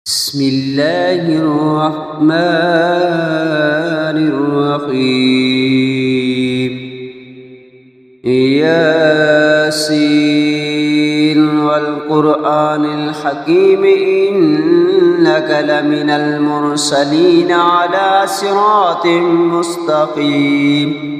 بسم الله الرحمن الرحيم ياسين والقرآن الحكيم إنك لمن المرسلين على صراط مستقيم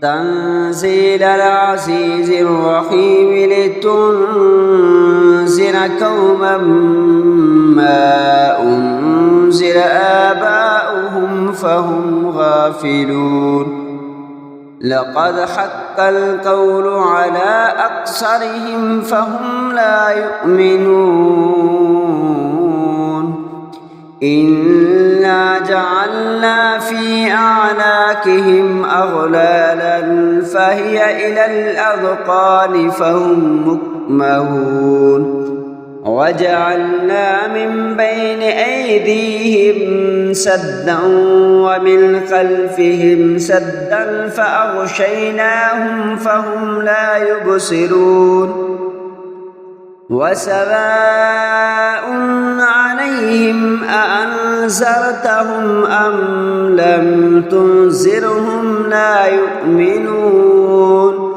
تنزيل العزيز الرحيم لتنذر قوما ما أنزل آباؤهم فهم غافلون لقد حق القول على أكثرهم فهم لا يؤمنون إنا جعلنا في أعناقهم أغلالا فهي إلى الأذقان فهم مقمحون وجعلنا من بين أيديهم سدا ومن خلفهم سدا فأغشيناهم فهم لا يبصرون وسواء عليهم أأنذرتهم أم لم تنذرهم لا يؤمنون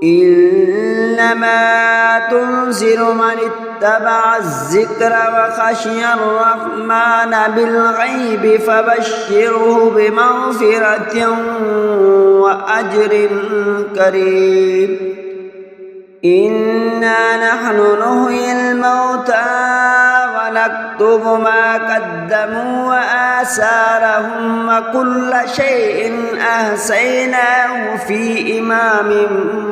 إنما تنذر من اتبع الذكر وخشي الرحمن بالغيب فبشره بمغفرة وأجر كريم إنا نحن نحيي الموتى ونكتب ما قدموا وآثارهم وكل شيء أحصيناه في إمام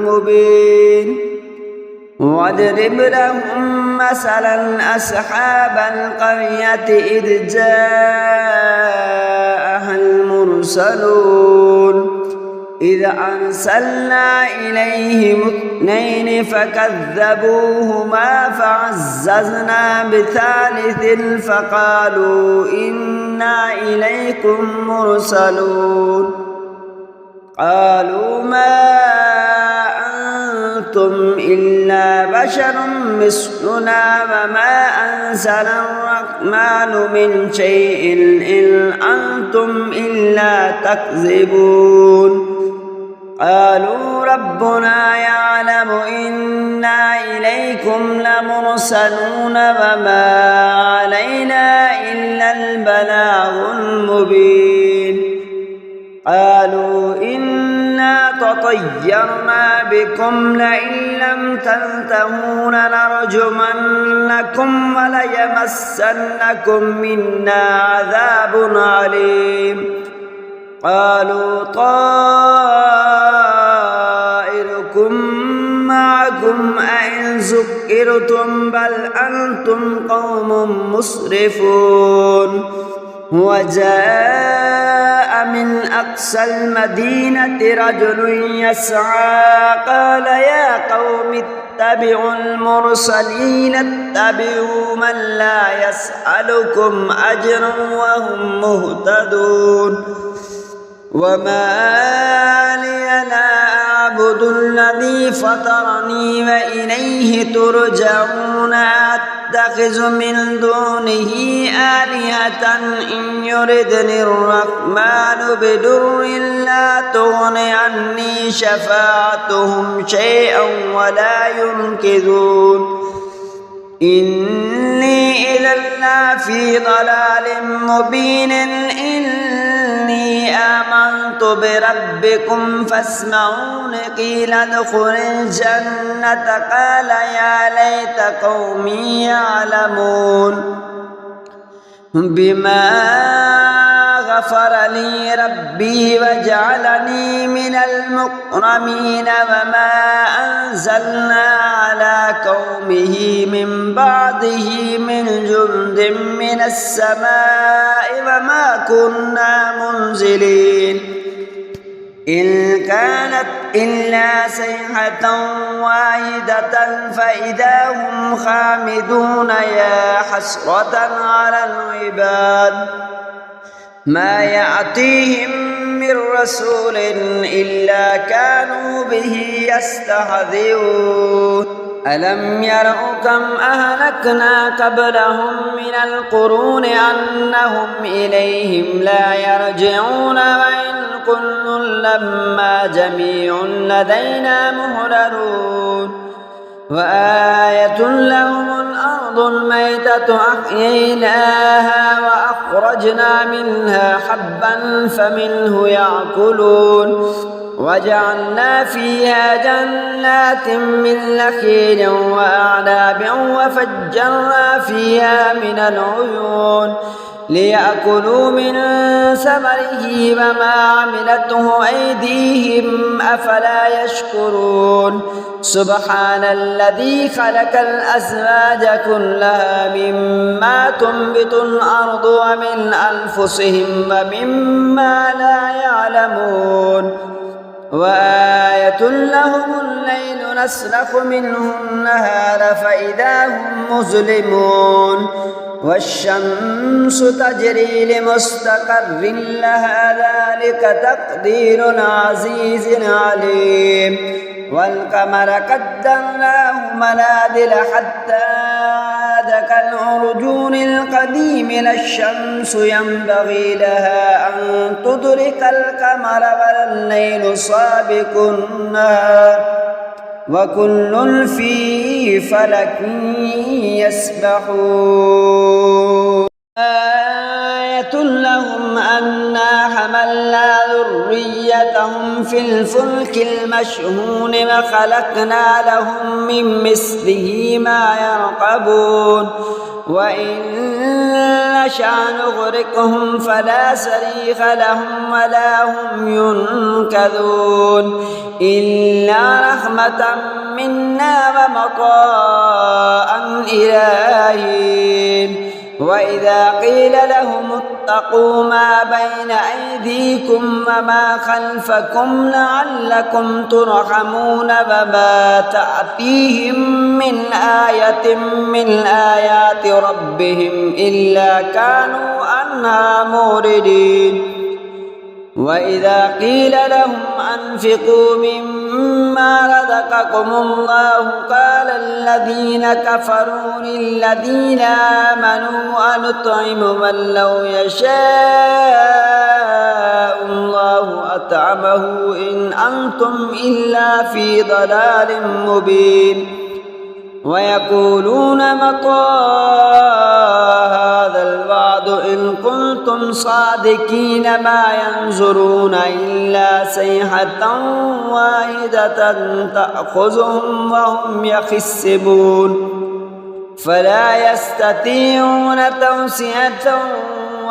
مبين واضرب لهم مثلا أصحاب القرية إذ جاءها المرسلون إذ أرسلنا إليهم اثنين فكذبوهما فعززنا بثالث فقالوا إنا إليكم مرسلون قالوا ما أنتم إلا بشر مثلنا وما أنزل الرحمن من شيء إن أنتم إلا تكذبون قالوا ربنا يعلم إنا إليكم لمرسلون وما علينا إلا البلاغ المبين قالوا إنا تطيرنا بكم لئن لم تنتهوا لنرجمنكم وليمسنكم منا عذاب عليم قالوا طائركم معكم أئن ذكرتم بل أنتم قوم مسرفون وجاء من أقصى المدينة رجل يسعى قال يا قوم اتبعوا المرسلين اتبعوا من لا يسألكم أجرا وهم مهتدون وما لي لا أعبد الذي فطرني وإليه ترجعون أتخذ من دونه آلهة إن يردني الرحمن بدر لا تغن عني شفاعتهم شيئا ولا ينقذون إني إذا لفي ضلال مبين إني آمنت بربكم فاسمعون قيل ادخل الجنة قال يا ليت قومي يعلمون بما غفر لي ربي وجعلني من المكرمين وما أنزلنا على قومه من بعده من جند من السماء وما كنا منزلين إن كانت إلا صيحة واحدة فإذا هم خامدون يا حسرة على العباد ما يأتيهم من رسول إلا كانوا به يستهزئون ألم يروا كم أهلكنا قبلهم من القرون أنهم إليهم لا يرجعون وإن كل لما جميع لدينا محضرون وآية لهم الأرض الميتة أحييناها وأخرجنا منها حبا فمنه يأكلون وجعلنا فيها جنات من نخيل وأعناب وفجرنا فيها من العيون ليأكلوا من ثمره وما عملته أيديهم أفلا يشكرون سبحان الذي خلق الأزواج كلها مما تنبت الأرض ومن أنفسهم ومما لا يعلمون وآية لهم الليل نسلخ منه النهار فإذا هم مظلمون والشمس تجري لمستقر لها ذلك تقدير العزيز العليم والقمر قدرناه منازل حتى عاد كالعرجون القديم لا الشمس ينبغي لها أن تدرك القمر ولا الليل سابق النهار وكل في فلك يسبحون آية لهم أنا حملنا ذريتهم في الفلك المشحون وخلقنا لهم من مثله ما يركبون وإن نشأ نغرقهم فلا صريخ لهم ولا هم ينقذون إلا رحمة منا ومطاء إلى حين وإذا قيل لهم اتقوا ما بين أيديكم وما خلفكم لعلكم ترحمون وما تأتيهم من آية من آيات ربهم إلا كانوا عنها معرضين وإذا قيل لهم أنفقوا مما رزقكم الله قال الذين كفروا للذين آمنوا أنطعم من لو يشاء الله أطعمه إن أنتم إلا في ضلال مبين ويقولون متى هذا الوعد إن كنتم صادقين ما ينظرون إلا صيحة واحدة تأخذهم وهم يخسبون فلا يستطيعون توصية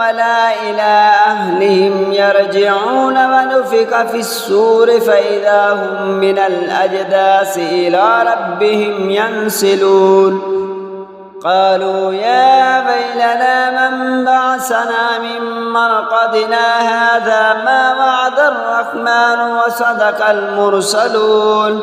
ولا إلى أهلهم يرجعون ونفخ في الصور فإذا هم من الأجداث إلى ربهم ينسلون قالوا يا ويلنا من بعثنا من مرقدنا هذا ما وعد الرحمن وصدق المرسلون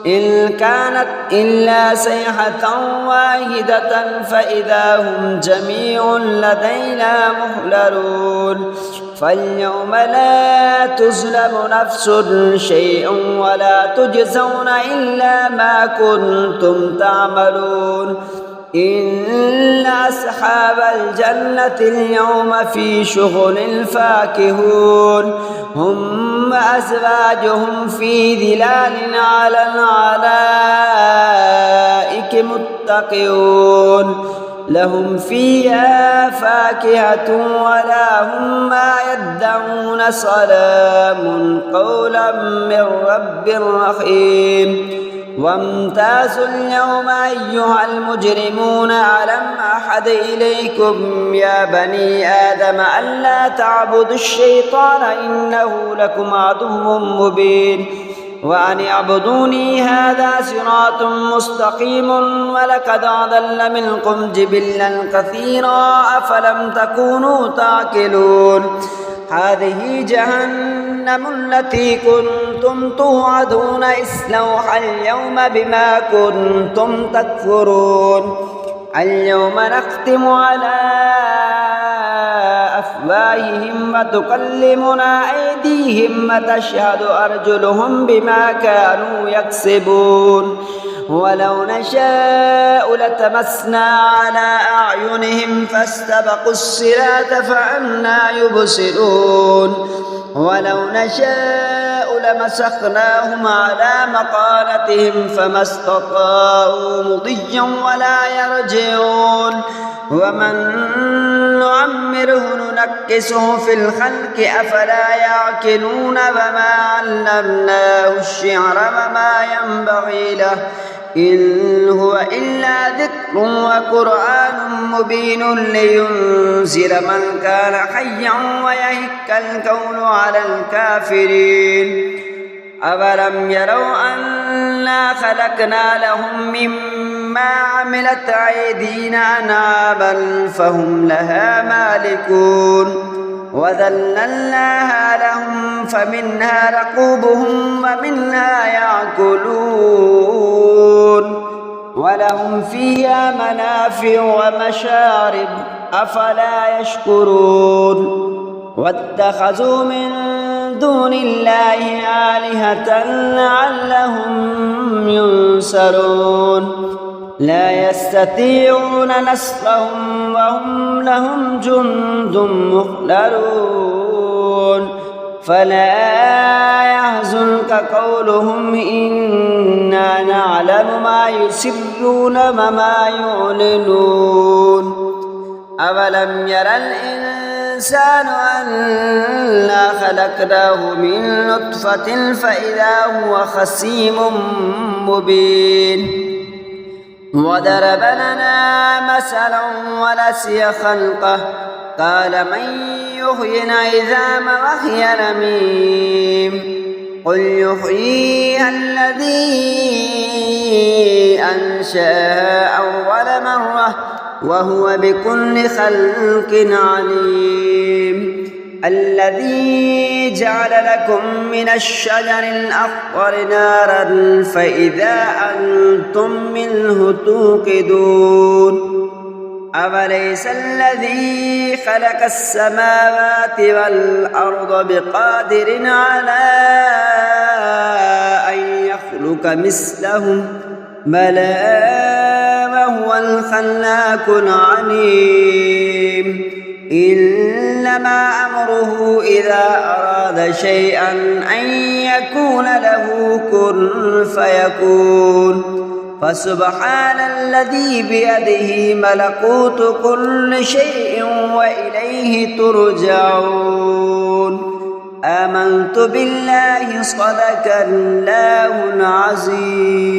إن كانت إلا صيحة واحدة فإذا هم جميع لدينا محضرون فاليوم لا تظلم نفس شيئا ولا تجزون إلا ما كنتم تعملون إن أصحاب الجنة اليوم في شغل فاكهون هم وأزواجهم في ظلال على الأرائك متكئون لهم فيها فاكهة ولا هم ما يدعون سلام قولا من رب رحيم وامتازوا اليوم أيها المجرمون ألم أحد إليكم يا بني آدم ألا تعبدوا الشيطان إنه لكم عدو مبين وأن اعبدوني هذا صراط مستقيم ولقد أضل منكم جبلا كثيرا أفلم تكونوا تعقلون هذه جهنم التي كنتم توعدون اصلوها اليوم بما كنتم تكفرون اليوم نختم على أفواههم وتكلمنا أيديهم وتشهد أرجلهم بما كانوا يكسبون ولو نشاء لتمسنا على أعينهم فاستبقوا الصراط فأنى يبصرون ولو نشاء لمسخناهم على مقالتهم فما استطاعوا مضيا ولا يرجعون ومن نعمره ننكسه في الخلق أفلا يعقلون وما علمناه الشعر وما ينبغي له إن هو إلا ذكر وقرآن مبين لينذر من كان حيا ويهك الكون على الكافرين أولم يروا أنا خلقنا لهم مما عملت أيدينا أنعاما فهم لها مالكون وذللناها لهم فمنها ركوبهم ومنها يأكلون ولهم فيها منافع ومشارب أفلا يشكرون واتخذوا من دون الله آلهة لعلهم ينصرون لا يستطيعون نصرهم وهم لهم جند مخلدون فلا يحزنك قولهم إنا نعلم ما يسرون وما يعلنون أولم يرى الإنسان أنا خلقناه من نطفة فإذا هو خصيم مبين وضرب لنا مثلا ونسي خلقه قال من يحيي العظام وهي رميم قل يحييها الذي أنشأها أول مرة وهو بكل خلق عليم الذي جعل لكم من الشجر الأخضر نارا فإذا أنتم منه توقدون أوليس الذي خلق السماوات والأرض بقادر على أن يخلق مثلهم بلى وهو الخلاق العليم إنما أمره إذا أراد شيئا أن يكون له كن فيكون فسبحان الذي بيده ملكوت كل شيء وإليه ترجعون آمنت بالله صدق الله العظيم.